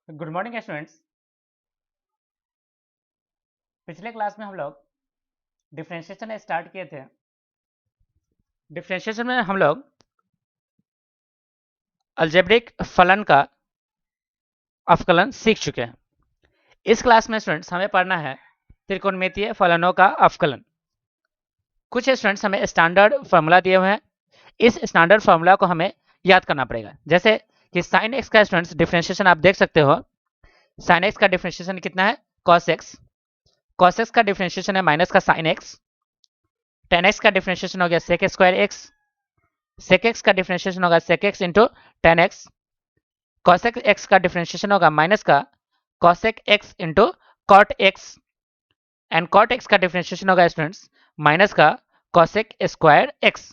Good morning students. पिछले class में हम लोग डिफरेंशिएशन स्टार्ट किए थे। डिफरेंशिएशन में हम लोग अलजेब्रिक फलन का अवकलन सीख चुके हैं। इस क्लास में स्टूडेंट्स हमें पढ़ना है त्रिकोणमितीय फलनों का अवकलन। कुछ स्टूडेंट्स हमें स्टैंडर्ड फार्मूला दिए हुए हैं। इस स्टैंडर्ड फार्मूला को हमें याद करना पड़ेगा। जैसे कि साइन एक्स का स्टूडेंट्स डिफरेंशिएशन आप देख सकते हो। साइन एक्स का डिफरेंशिएशन कितना है? Cos x. कॉस एक्स का डिफरेंशिएशन है माइनस का साइन एक्स। टेन एक्स का डिफरेंशिएशन हो गया sec square x. Sec x का डिफरेंशिएशन होगा sec x into ten x. Cosec x का डिफरेंशिएशन होगा माइनस का cosec x into cot x. And cot x का डिफरेंशिएशन होगा स्टूडेंट्स माइनस का कॉसेक स्क्वायर एक्स।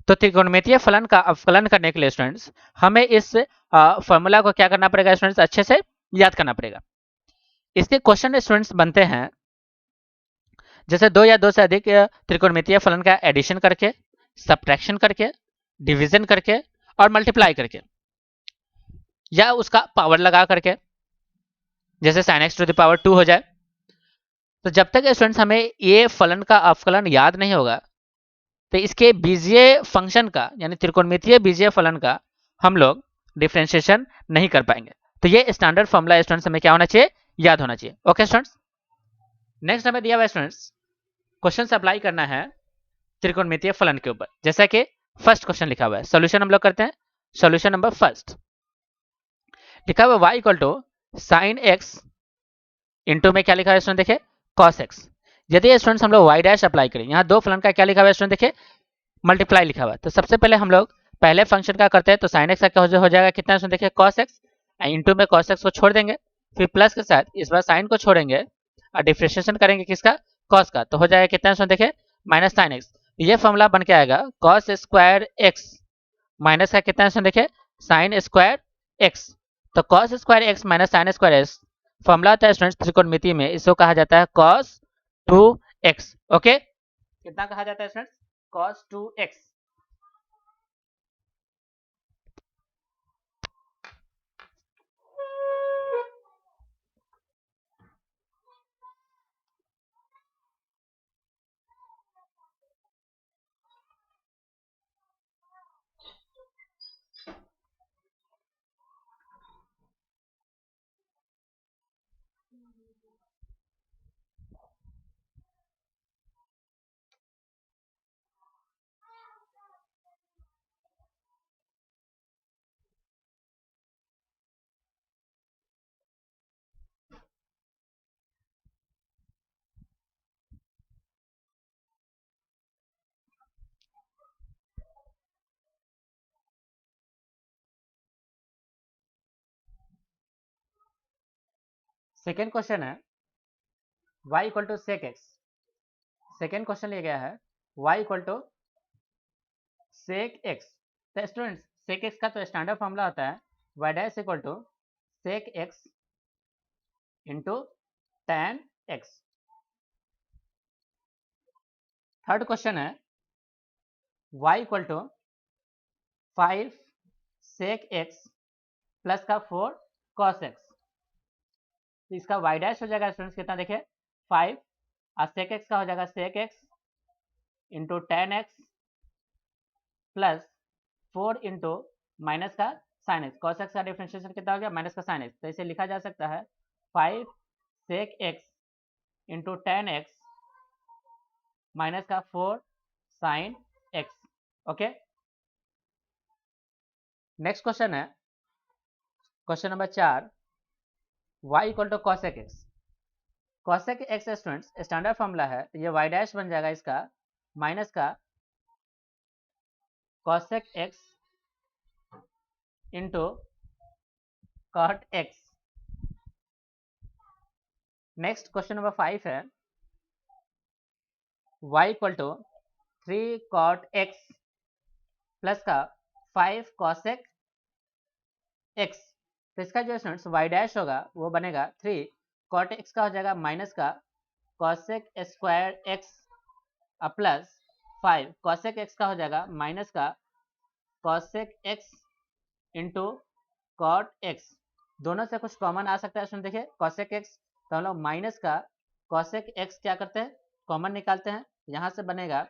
तो त्रिकोणमितीय फलन का अवकलन करने के लिए स्टूडेंट्स हमें इस फॉर्मूला को क्या करना पड़ेगा स्टूडेंट्स? अच्छे से याद करना पड़ेगा। इसके क्वेश्चन स्टूडेंट्स बनते हैं जैसे दो या दो से अधिक त्रिकोणमितीय फलन का एडिशन करके, सब्ट्रैक्शन करके, डिवीजन करके और मल्टीप्लाई करके, या उसका पावर लगा करके, जैसे sin x to the power 2 हो जाए। तो जब तक स्टूडेंट्स हमें ये फलन का अवकलन याद नहीं होगा तो इसके बीजीय फंक्शन का यानी त्रिकोणमितीय बीजीय फलन का हम लोग डिफरेंशिएशन नहीं कर पाएंगे। तो ये स्टैंडर्ड फॉर्मूला स्टूडेंट्स हमें क्या होना चाहिए? याद होना चाहिए। ओके स्टूडेंट्स, नेक्स्ट हमें दिया हुआ स्टूडेंट्स क्वेश्चन अप्लाई करना है त्रिकोणमितीय फलन के ऊपर। जैसा कि फर्स्ट क्वेश्चन लिखा हुआ है, सोल्यूशन हम लोग करते हैं। सोल्यूशन नंबर फर्स्ट लिखा हुआ y equal to sine x into में क्या लिखा है स्टूडेंट? देखिए कॉस एक्स। यदि स्टूडेंट्स हम लोग y डैश अप्लाई करें, यहाँ दो फलन का क्या लिखा हुआ है स्टूडेंट? देखिए मल्टीप्लाई लिखा हुआ है। तो सबसे पहले हम लोग पहले फंक्शन का करते हैं। तो साइन एक्स का क्या हो जाएगा? कितना स्टूडेंट? देखिए कॉस एक्स। इंटू में कॉस एक्स को छोड़ देंगे, फिर प्लस के साथ इस बार साइन को छोड़ेंगे और डिफ्रेंशिएशन करेंगे किसका? कॉस का। तो हो जाएगा कितना स्टूडेंट? देखिए माइनस साइन एक्स। ये फॉर्मूला बन के आएगा कॉस स्क्वायर एक्स माइनस का कितना स्टूडेंट? देखिए साइन स्क्वायर एक्स। तो cos square x minus sine square x formula होता है स्टूडेंट्स त्रिकोणमिति में, इसको कहा जाता है कॉस 2x। ओके, कितना कहा जाता है students? Cos 2x। Second question है y equal to sec x. Second question लिया गया है y equal to sec x. तो स्टूडेंट्स सेक एक्स का तो स्टैंडर्ड फॉर्मूला होता है y dash equal to sec x into tan x. Third question है y equal to 5 sec x plus का 4 कॉस एक्स। तो इसका y डैश हो जाएगा स्टूडेंट्स कितना? देखिए 5 और सेक एक्स का हो जाएगा sec x into ten x plus 4 into minus का साइन एक्स। कॉस एक्स का डिफरेंशिएशन कितना हो गया? माइनस का साइन एक्स। तो इसे लिखा जा सकता है 5 sec x into ten x minus का 4 sine x. Okay, next question है question number 4 y equal to cosec x. Cosec x students standard formula है, ये y डैश बन जाएगा इसका माइनस का cosec x into cot x. Next question number 5 है y equal to 3 cot x plus का 5 cosec x. तो इसका जो स्टूडेंट्स y डैश होगा वो बनेगा 3 कॉट एक्स का हो जाएगा माइनस का cosec square x plus 5 cosec x का हो जाएगा माइनस का cosec x into cot x, दोनों से कुछ कॉमन आ सकता है इसमें। देखिए कॉसेक एक्स, तो हम लोग माइनस का कॉसेक एक्स क्या करते हैं, कॉमन निकालते हैं। यहाँ से बनेगा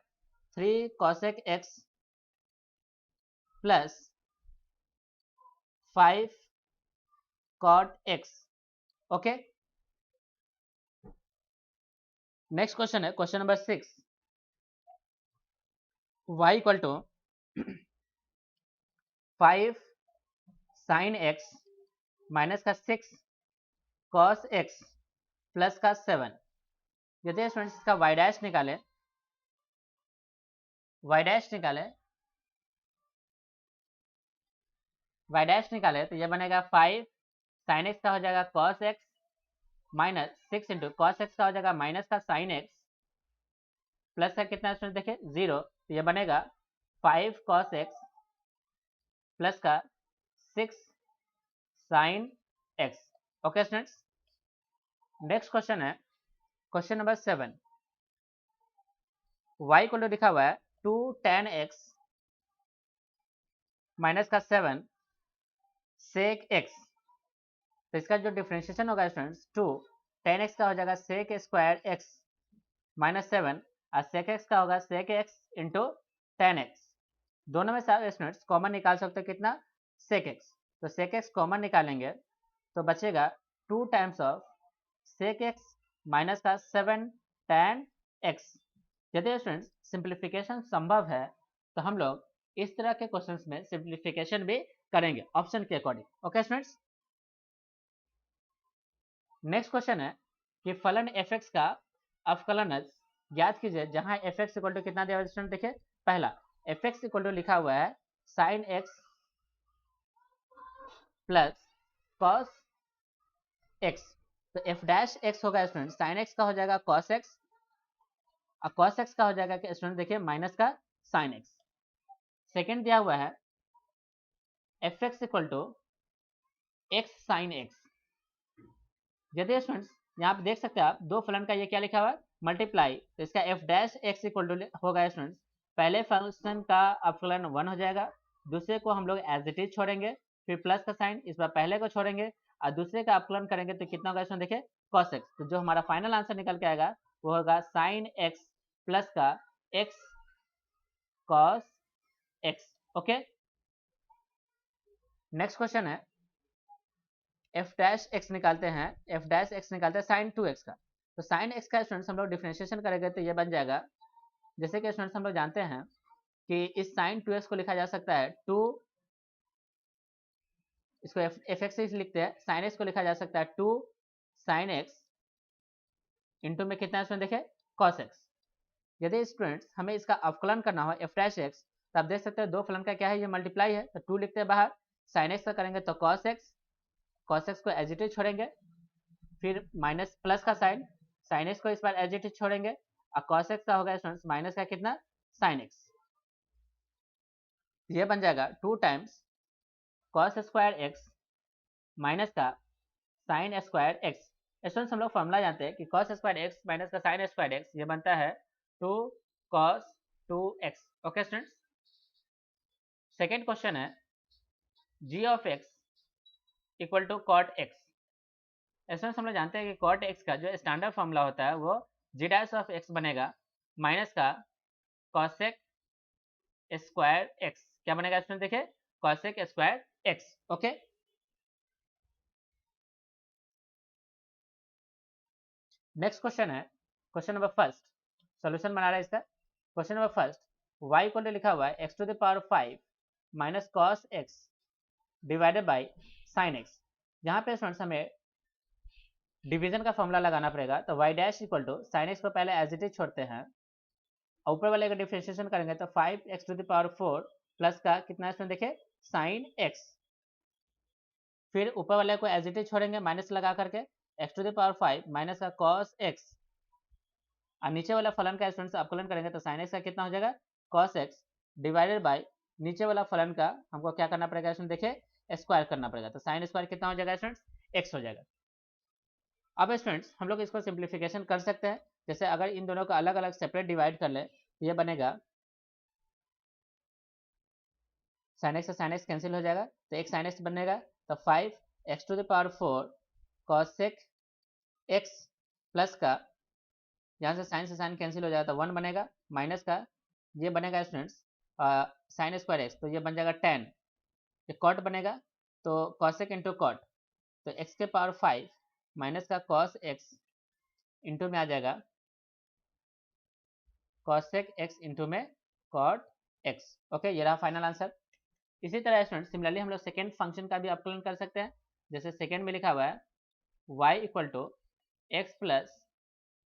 3 cosec x plus 5 cot x. Okay, next question है question number 6, y equal to 5 sine x minus का 6 कॉस एक्स प्लस का 7। यदि स्टूडेंट्स इसका y डैश निकालें, y डैश निकाले तो ये बनेगा 5 साइन एक्स का हो जाएगा cos x minus 6 into cos x का हो जाएगा माइनस का साइन एक्स प्लस का कितना स्टूडेंट देखे 0, तो ये बनेगा 5 कॉस एक्स प्लस का 6 sign x. Okay students, next question है क्वेश्चन नंबर 7, y को लिखा हुआ है 2 tan x माइनस का 7 sec x। तो इसका जो डिफ्रेंशिएशन होगा स्टूडेंट्स 2 tan x का हो जाएगा sec स्क्वायर x माइनस 7 और sec x का होगा sec x into tan x। दोनों में से स्टूडेंट्स कॉमन निकाल सकते हो कितना, sec x। तो sec x कॉमन निकालेंगे तो बचेगा 2 times of sec x minus का 7 tan x। यदि स्टूडेंट्स सिंप्लीफिकेशन संभव है तो हम लोग इस तरह के क्वेश्चंस में सिंप्लीफिकेशन भी करेंगे ऑप्शन के according. Okay students, next question है कि फलन f(x) का अवकलन ज्ञात कीजिए जहां f(x) इक्वल टू कितना दिया हुआ है स्टूडेंट। देखिए पहला f(x) इक्वल टू लिखा हुआ है sin x plus cos x। तो f डैश x होगा स्टूडेंट sin x का हो जाएगा cos x और cos x का हो जाएगा कि स्टूडेंट देखिए माइनस का sin x। सेकेंड दिया हुआ है f(x) equal to x sin x। यदि स्टूडेंट्स यहाँ पे देख सकते हैं आप दो फलन का ये क्या लिखा हुआ है मल्टीप्लाई, तो इसका f dash x equal to होगा स्टूडेंट्स पहले फंक्शन का अवकलन 1 हो जाएगा, दूसरे को हम लोग एज इट इज छोड़ेंगे, फिर प्लस का साइन, इस बार पहले को छोड़ेंगे और दूसरे का अवकलन करेंगे तो कितना होगा स्टूडेंट देखिए cos x। तो जो हमारा फाइनल आंसर निकल के आएगा वो होगा sin x प्लस का x cos x। Okay, next question है f डैश x निकालते हैं, f डैश x निकालते हैं sin 2x का। तो sin x का स्टूडेंट्स हम लोग डिफरेंशिएशन करेंगे तो ये बन जाएगा, जैसे कि स्टूडेंट्स हम लोग जानते हैं कि इस sin 2x को लिखा जा सकता है 2, इसको f(x) से लिखते हैं, sin x को लिखा जा सकता है 2 sin x इंटू में कितना स्टूडेंट देखे cos x। यदि स्टूडेंट्स हमें इसका अवकलन करना हो f डैश x तो आप देख सकते हैं दो फलन का क्या है ये मल्टीप्लाई है, तो 2 लिखते हैं बाहर, sin x का करेंगे तो cos x को एज इट इज छोड़ेंगे, फिर माइनस प्लस का साइन, sin x को इस बार एज इट इज छोड़ेंगे और cos x का होगा स्टूडेंट्स माइनस का कितना sin x। ये बन जाएगा 2 times cos square x minus का sin स्क्वायर x। स्टूडेंट्स हम लोग फॉर्मूला जानते हैं कि cos स्क्वायर x माइनस का sin स्क्वायर x ये बनता है 2 cos 2x। Okay students, second question है g of x equal to cot x। Students हम लोग जानते हैं कि cot x का जो स्टैंडर्ड फॉर्मूला होता है वो g डैश ऑफ x बनेगा माइनस का cosec स्क्वायर x। क्या बनेगा स्टूडेंट देखिए cosec square x। Okay, next question है क्वेश्चन नंबर फर्स्ट, सॉल्यूशन बना रहा है इसका। Question number first, y equal to लिखा हुआ है x to the power 5 minus cos x divided by sin x। यहाँ पे स्टूडेंट्स हमें डिवीजन का फॉर्मूला लगाना पड़ेगा, तो y dash equal to sin x को पहले एज इट इज छोड़ते हैं, ऊपर वाले का डिफरेंशिएशन करेंगे तो 5x to the power 4 plus का कितना स्टूडेंट देखे sin x, फिर ऊपर वाले को एज इट इज छोड़ेंगे माइनस लगा करके x to the power 5 minus का cos x और नीचे वाला फलन का स्टूडेंट्स अवकलन करेंगे तो sin x का कितना हो जाएगा cos x डिवाइडेड बाय नीचे वाला फलन का हमको क्या करना पड़ेगा स्टूडेंट देखिए स्क्वायर करना पड़ेगा, तो sin स्क्वायर कितना हो जाएगा स्टूडेंट्स x हो जाएगा। अब स्टूडेंट्स हम लोग इसको सिंप्लीफिकेशन कर सकते हैं, जैसे अगर इन दोनों को अलग अलग सेपरेट डिवाइड कर ले तो ये बनेगा साइन एक्स से साइन एक्स कैंसिल हो जाएगा तो एक साइन एक्स बनेगा, तो 5x⁴ cos x प्लस का, यहाँ से साइन कैंसिल हो जाएगा तो 1 बनेगा, माइनस का ये बनेगा स्टूडेंट्स साइन स्क्वायर एक्स, तो ये बन जाएगा 10, ये कॉट बनेगा तो cosec इंटू कॉट, तो x⁵ माइनस का cos x इंटू में आ जाएगा cosec x इंटू में cot x। ओके, ये रहा फाइनल आंसर। इसी तरह स्टूडेंट सिमिलरली हम लोग सेकेंड फंक्शन का भी अपकलन कर सकते हैं। जैसे सेकेंड में लिखा हुआ है y equal to x plus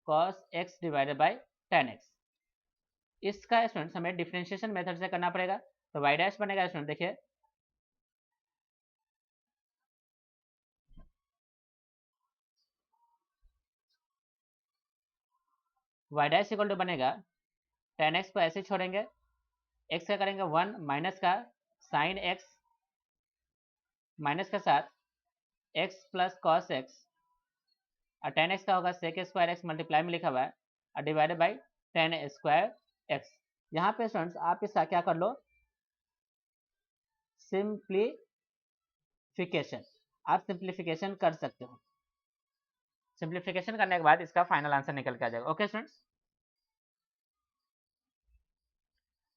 cos x divided by tan x. इसका स्टूडेंट हमें डिफ्रेंशिएशन मेथड से करना पड़ेगा, तो y डैश बनेगा स्टूडेंट, देखिए y डैश इक्वल टू बनेगा टेन एक्स को ऐसे छोड़ेंगे, x का करेंगे 1 माइनस का साइन एक्स माइनस के साथ x प्लस कॉस एक्स, और टेन एक्स का होगा सेक स्क्वायर एक्स मल्टीप्लाई में लिखा हुआ है और divided by ten square x. यहाँ पे स्टूडेंट्स आप इसका क्या कर लो, सिंप्लीफिकेशन, आप सिंप्लीफिकेशन कर सकते हो। सिंप्लीफिकेशन करने के बाद इसका फाइनल आंसर निकल के आ जाएगा। ओके स्टूडेंट्स,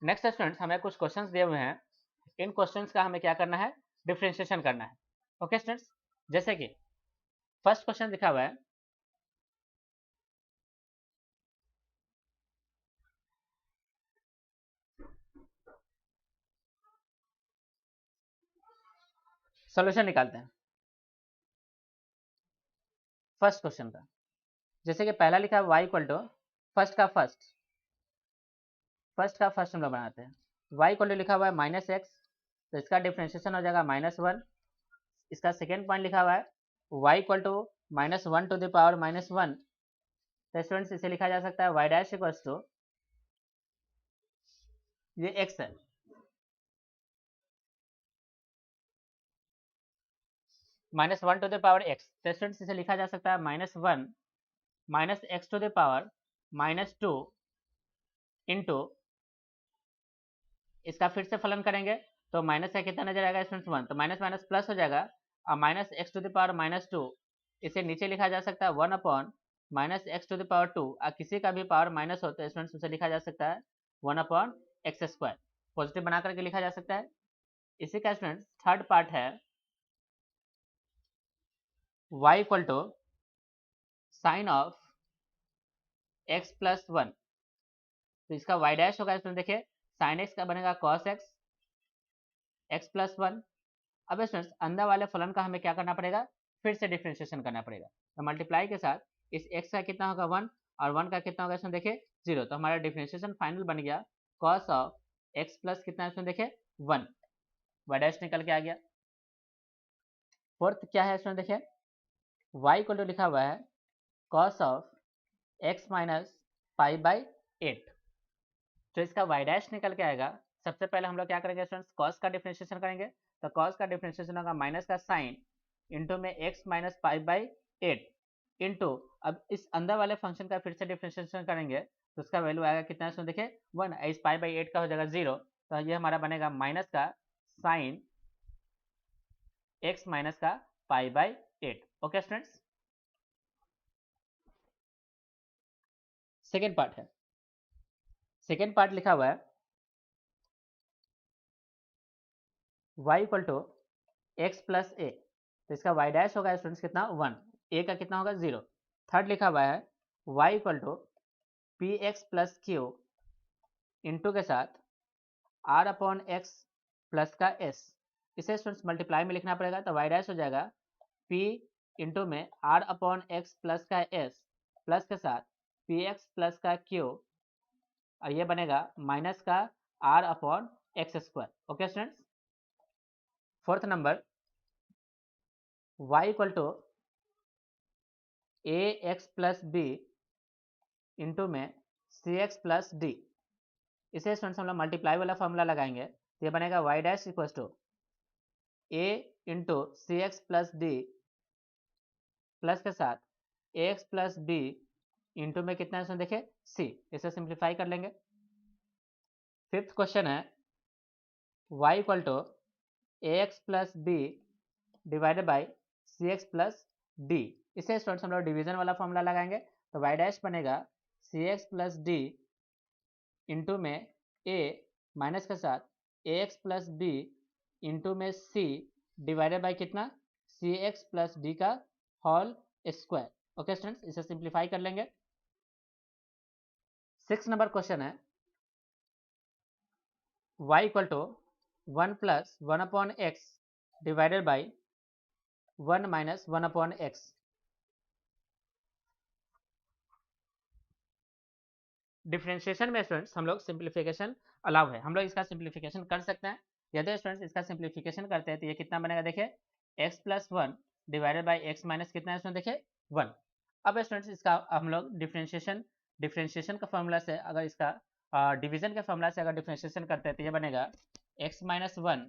नेक्स्ट स्टूडेंट्स हमें कुछ क्वेश्चंस दिए हुए हैं, इन क्वेश्चंस का हमें क्या करना है, डिफ्रेंशिएशन करना है। ओके स्टूडेंट्स, जैसे कि फर्स्ट क्वेश्चन लिखा हुआ है सॉल्यूशन निकालते हैं फर्स्ट क्वेश्चन का। जैसे कि पहला लिखा है y इक्वल टू फर्स्ट का फर्स्ट हम लोग बनाते हैं। y इक्वल टू लिखा हुआ है माइनस एक्स, तो इसका डिफ्रेंशिएशन हो जाएगा -1। इसका सेकेंड पॉइंट लिखा हुआ है y equal to -1 to the power -1, तो स्टूडेंट्स इसे लिखा जा सकता है y डैश इक्वल टू, ये x है, -1 टू द पावर x, तो स्टूडेंट्स इसे लिखा जा सकता है -1 minus x to the power -2 into, इसका फिर से फलन करेंगे तो माइनस का कितना नजर आएगा स्टूडेंट्स 1, तो माइनस माइनस प्लस हो जाएगा और minus x to the power -2, इसे नीचे लिखा जा सकता है 1 upon minus x to the power 2, और किसी का भी पावर माइनस होता है स्टूडेंट्स उसे लिखा जा सकता है 1 अपॉन एक्स स्क्वायर, पॉजिटिव बना करके लिखा जा सकता है। इसी का स्टूडेंट्स थर्ड पार्ट है y equal to sine of x plus 1, तो इसका y डैश होगा स्टूडेंट, देखिए साइन एक्स का बनेगा cos x प्लस 1। अब स्टूडेंट्स अंदर वाले फलन का हमें क्या करना पड़ेगा, फिर से डिफ्रेंशिएशन करना पड़ेगा, तो मल्टीप्लाई के साथ इस x का कितना होगा 1 और 1 का कितना होगा इसमें देखिए 0, तो हमारा डिफ्रेंशिएशन फाइनल बन गया cos ऑफ x प्लस कितना इसमें देखिए 1, y डैश निकल के आ गया। फोर्थ क्या है इसमें देखिए y इक्वल टू लिखा हुआ है cos of x minus pi by 8, तो इसका y डैश निकल के आएगा। सबसे पहले हम लोग क्या करेंगे स्टूडेंट्स, cos का डिफ्रेंशिएशन करेंगे, तो cos का डिफ्रेंशिएशन होगा माइनस का साइन इंटू में x minus pi by 8 into, अब इस अंदर वाले फंक्शन का फिर से डिफ्रेंशिएशन करेंगे तो उसका वैल्यू आएगा कितना इसमें देखिए 1, इस पाई बाई 8 का हो जाएगा 0, तो ये हमारा बनेगा माइनस का साइन x माइनस का pi by 8। Okay students, second part है, सेकेंड पार्ट लिखा हुआ है y equal to x plus a, तो इसका y डैश होगा स्टूडेंट्स कितना 1, a का कितना होगा 0। थर्ड लिखा हुआ है y equal to p x plus q into के साथ r अपॉन एक्स प्लस का s, इसे स्टूडेंट्स मल्टीप्लाई में लिखना पड़ेगा, तो y डैश हो जाएगा p इंटू में r अपॉन एक्स प्लस का s प्लस के साथ पी एक्स प्लस का q, और ये बनेगा माइनस का r upon x square. Okay students, fourth number y equal to a x plus b into में सी एक्स प्लस डी, इसे स्टूडेंट्स हम लोग मल्टीप्लाई वाला फॉर्मूला लगाएंगे, तो ये बनेगा y dash equal to a into c x plus d plus के साथ a x plus b into में कितना है इसमें देखिए सी, इसे सिंप्लीफाई कर लेंगे। फिफ्थ क्वेश्चन है y equal to a x plus b divided by c x plus d. इसे स्टूडेंट्स हम लोग डिवीजन वाला फॉर्मूला लगाएंगे, तो y डैश बनेगा c x plus d into में a माइनस के साथ a x plus b into में c डिवाइडेड बाई कितना सी एक्स प्लस डी का होल स्क्वायर। ओके स्टूडेंट्स, इसे सिंप्लीफाई कर लेंगे। 6 नंबर क्वेश्चन है y equal to 1 plus 1 upon x divided by 1 minus 1 upon x. Differentiation में students हम लोग सिंप्लीफिकेशन अलाउ है, हम लोग इसका सिंप्लीफिकेशन कर सकते हैं। यदि स्टूडेंट्स इसका सिंप्लीफिकेशन करते हैं तो ये कितना बनेगा, देखिए x plus 1 divided by x minus कितना है इसमें, देखिए 1। अब स्टूडेंट्स इसका हम लोग डिफरेंशिएशन का फॉर्मूला से अगर इसका डिवीजन के फॉर्मूला से अगर डिफरेंशिएशन करते हैं तो ये बनेगा x माइनस 1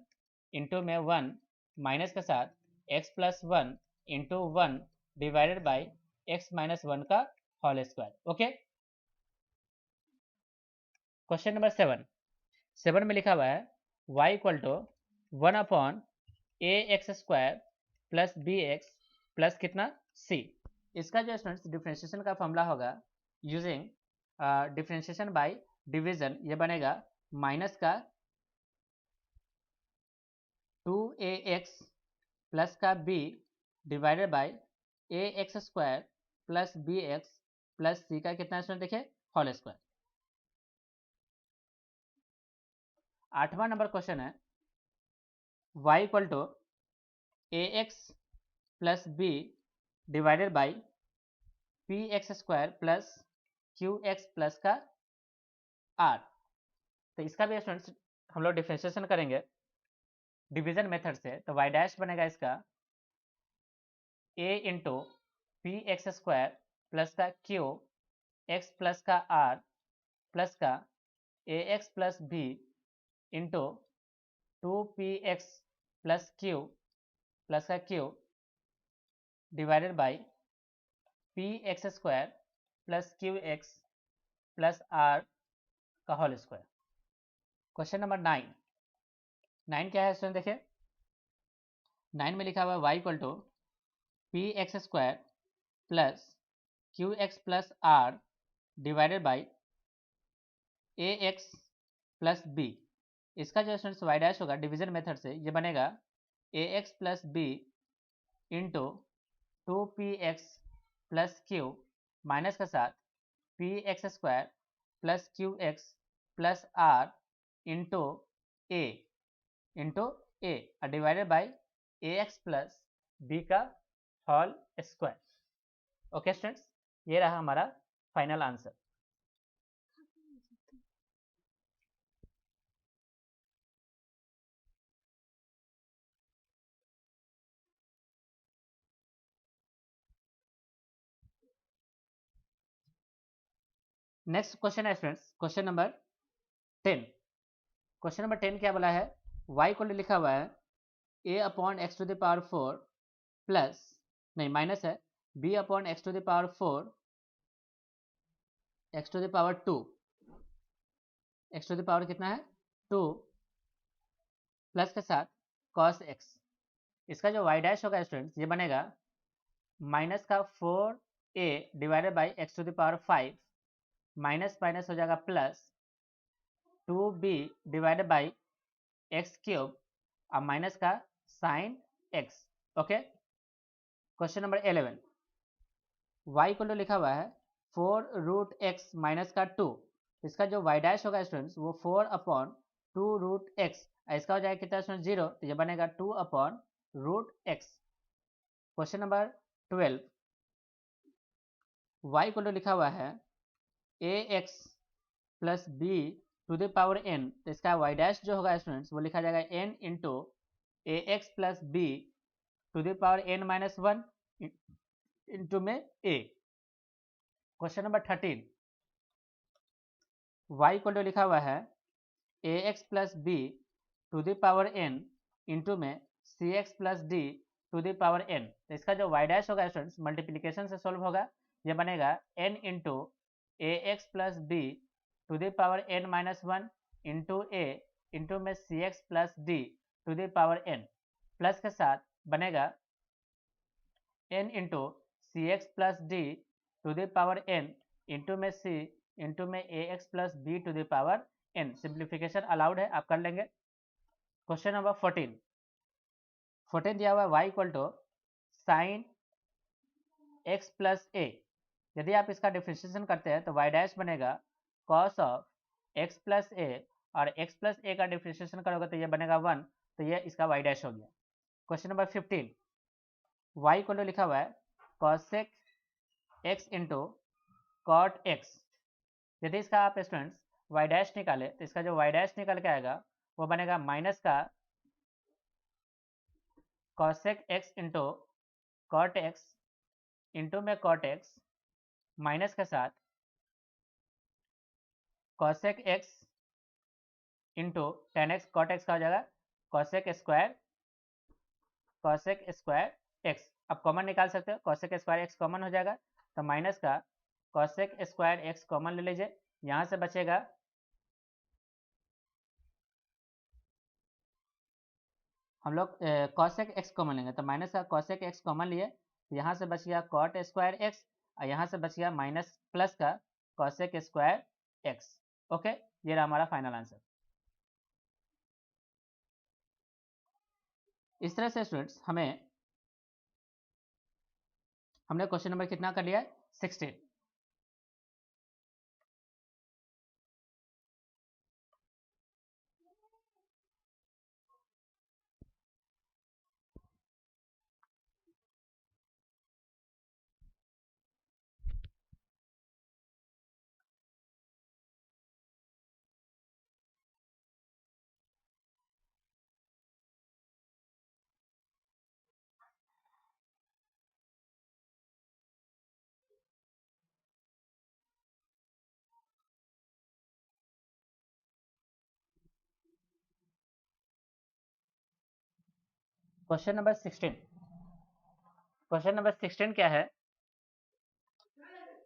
इंटू में 1 माइनस के साथ x plus 1 into 1 divided by x minus 1 का whole square. Okay, question number 7 में लिखा हुआ है y equal to 1 upon a x square plus b x plus कितना c। इसका जो स्टूडेंट्स डिफरेंशिएशन का फॉर्मूला होगा यूजिंग डिफरेंशिएशन बाय डिवीजन, ये बनेगा माइनस का 2ax प्लस का b divided by a x square plus b x plus c का कितना स्टूडेंट देखिए होल स्क्वायर। 8वां नंबर क्वेश्चन है y equal to a x plus b divided by p x square plus q x plus का r. तो इसका भी students हम लोग डिफरेंशिएशन करेंगे डिवीजन मेथड से, तो y डैश बनेगा इसका a into p x square plus का क्यू एक्स प्लस का आर प्लस का a x plus b into 2px plus q plus का q divided by p x square plus q x plus r का whole square. Question number 9 क्या है student, देखिए 9 में लिखा हुआ है y equal to p x square plus q x plus r divided by a x plus b. इसका जो स्टूडेंट्स y डैश होगा डिवीजन मेथड से, ये बनेगा a x plus b into 2px plus q minus के साथ p x square plus q x plus r into a divided by a x plus b का whole square. Okay students, ये रहा हमारा final answer. Next question है students question number 10। Question number 10 क्या बोला है, y को लिखा हुआ है a upon x to the power 4 plus नहीं माइनस है b upon x to the power 4 x to the power 2 x to the power कितना है 2 प्लस के साथ cos x। इसका जो y डैश होगा स्टूडेंट्स ये बनेगा माइनस का 4a divided by x to the power 5 minus minus हो जाएगा plus 2b divided by x cube और माइनस का sine x। Okay, question number 11 y को लिखा हुआ है 4 रूट एक्स माइनस का 2। इसका जो y डैश होगा स्टूडेंट्स वो 4 अपॉन 2 रूट एक्स, इसका हो जाएगा कितना स्टूडेंट 0, तो ये बनेगा 2 upon root x. Question number 12 y को लिखा हुआ है a x plus b to the power n, तो इसका y डैश जो होगा स्टूडेंट्स वो लिखा जाएगा n into a x plus b to the power n minus 1 into में a। क्वेश्चन नंबर 13 y को लिखा हुआ है a x plus b to the power n into में c x plus d to the power n, तो इसका जो y dash होगा स्टूडेंट्स मल्टीप्लिकेशन से सॉल्व होगा, ये बनेगा n into a x plus b to the power n minus 1 into A into में c x plus d to the power n plus के साथ बनेगा n into c x plus d to the power n into में c into में a x plus b to the power n। Simplification allowed है, आप कर लेंगे। Question number 14 दिया हुआ है y equal to sine x plus a. यदि आप इसका डिफ्रेंशिएशन करते हैं तो y डैश बनेगा cos of x plus a, और x प्लस ए का डिफ्रेंशिएशन करोगे तो ये बनेगा 1, तो ये इसका y डैश हो गया। Question number 15 y equal to लिखा हुआ है cosec x into cot x। यदि इसका आप स्टूडेंट्स y डैश निकाले तो इसका जो y डैश निकल के आएगा वो बनेगा माइनस का cosec x into cot x into में कॉट x माइनस के साथ cosec x into ten x cot x का हो जाएगा कॉसेक स्क्वायर एक्स। अब कॉमन निकाल सकते हो, कॉसेक स्क्वायर एक्स कॉमन हो जाएगा तो माइनस का कॉसेक स्क्वायर एक्स कॉमन ले लीजिए, यहाँ से बचेगा हम लोग कॉसेक एक्स कॉमन लेंगे तो माइनस का कॉसेक एक्स कॉमन लिए, तो यहाँ से बच गया कॉट स्क्वायर एक्स, और यहाँ से बच गया माइनस प्लस का कॉसेक स्क्वायर एक्स। ओके, ये रहा हमारा फाइनल आंसर। इस तरह से स्टूडेंट्स हमने क्वेश्चन नंबर कितना कर लिया है 16। क्वेश्चन नंबर 16 क्या है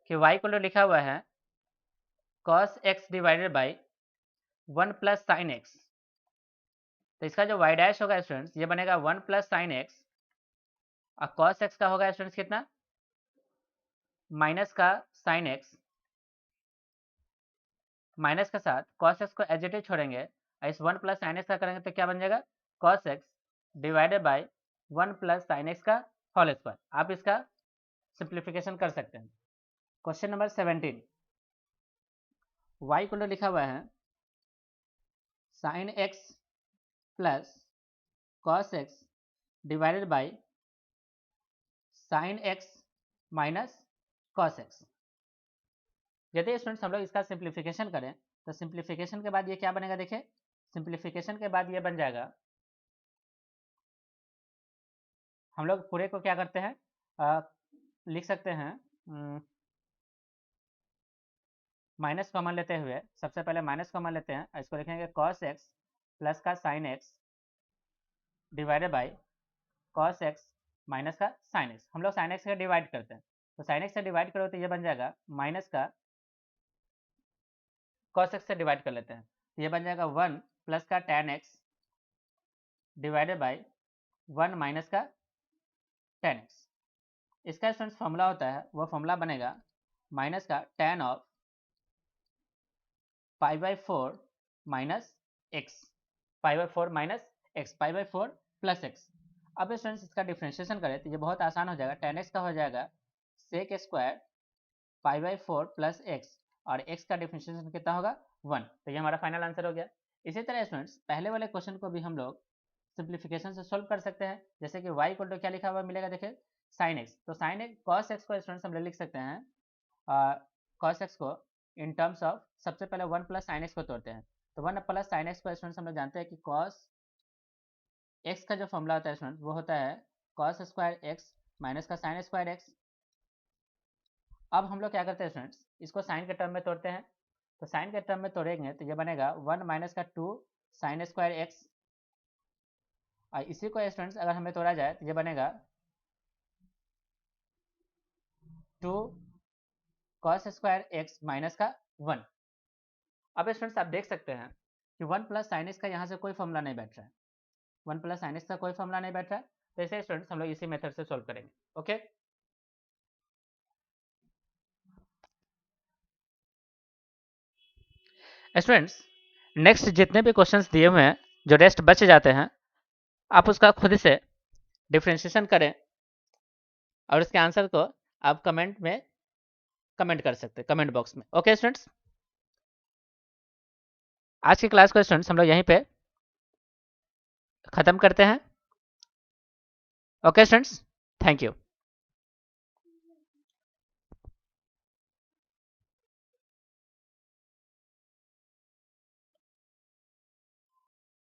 कि y को लिखा हुआ है cos x divided by 1 plus sine x. तो इसका जो y डैश होगा स्टूडेंट्स ये बनेगा 1 प्लस साइन एक्स, और cos x का होगा स्टूडेंट्स कितना माइनस का साइन एक्स, माइनस के साथ cos x को एज इट इज छोड़ेंगे, और इस 1 प्लस साइन एक्स का करेंगे तो क्या बन जाएगा cos x divided by 1 plus sign x का होल स्क्वायर। आप इसका सिंप्लीफिकेशन कर सकते हैं। क्वेश्चन नंबर 17 y को लिखा हुआ है sign x plus cos x divided by sine x minus cos x. यदि स्टूडेंट्स हम लोग इसका सिंप्लीफिकेशन करें तो सिंप्लीफिकेशन के बाद ये क्या बनेगा, देखिए सिंप्लीफिकेशन के बाद ये बन जाएगा, हम लोग पूरे को क्या करते हैं लिख सकते हैं माइनस कॉमन लेते हुए, सबसे पहले माइनस कॉमन लेते हैं, इसको लिखेंगे कॉस एक्स प्लस का sine x divided by cos x minus का साइन एक्स। हम लोग साइन एक्स से डिवाइड करते हैं, तो साइन एक्स से डिवाइड करो तो ये बन जाएगा माइनस का कॉस एक्स से डिवाइड कर लेते हैं, तो ये बन जाएगा 1 प्लस का tan x divided by 1 minus का tan एक्स। इसका स्टूडेंट्स फॉर्मूला होता है, वो फॉर्मूला बनेगा माइनस का tan of pi by 4 minus x, pi by 4 minus x, pi by 4 plus x. अब स्टूडेंट्स इसका डिफ्रेंशिएशन करें तो ये बहुत आसान हो जाएगा, tan एक्स का हो जाएगा sec square pi by 4 plus x, और x का डिफरेंशिएशन कितना होगा 1, तो ये हमारा फाइनल आंसर हो गया। इसी तरह स्टूडेंट्स पहले वाले क्वेश्चन को भी हम लोग सिंप्लीफिकेशन से सोल्व कर सकते हैं, जैसे कि y इक्वल टू क्या लिखा हुआ मिलेगा, देखिए साइन एक्स, तो साइन एक्स कॉस एक्स को स्टूडेंट्स हम लोग लिख सकते हैं कॉस एक्स को इन टर्म्स ऑफ, सबसे पहले 1 प्लस साइन एक्स को तोड़ते हैं, तो 1 प्लस साइन एक्स को स्टूडेंट्स हम लोग जानते हैं कि कॉस एक्स का जो फॉर्मूला होता है स्टूडेंट वो होता है कॉस स्क्वायर एक्स माइनस का साइन स्क्वायर एक्स। अब हम लोग क्या करते हैं स्टूडेंट्स, इसको साइन के टर्म में तोड़ते हैं, तो साइन के टर्म में तोड़ेंगे तो ये बनेगा 1 माइनस का 2 साइन स्क्वायर एक्स, और इसी को स्टूडेंट्स अगर हमें तोड़ा जाए तो ये बनेगा 2 कॉस स्क्वायर एक्स माइनस का 1। अब स्टूडेंट्स आप देख सकते हैं कि 1 प्लस साइन एक्स का यहाँ से कोई फॉर्मूला नहीं बैठ रहा है, 1 प्लस साइन एक्स का कोई फॉर्मूला नहीं बैठ रहा है, तो ऐसे स्टूडेंट्स हम लोग इसी मेथड से सॉल्व करेंगे। ओके स्टूडेंट्स, नेक्स्ट जितने भी क्वेश्चंस दिए हुए हैं, जो रेस्ट बच जाते हैं, आप उसका खुद से डिफ्रेंशिएशन करें और उसके आंसर को आप कमेंट में कमेंट कर सकते हैं, कमेंट बॉक्स में। ओके स्टूडेंट्स, आज की क्लास को स्टूडेंट्स हम लोग यहीं पे खत्म करते हैं। Okay students, thank you.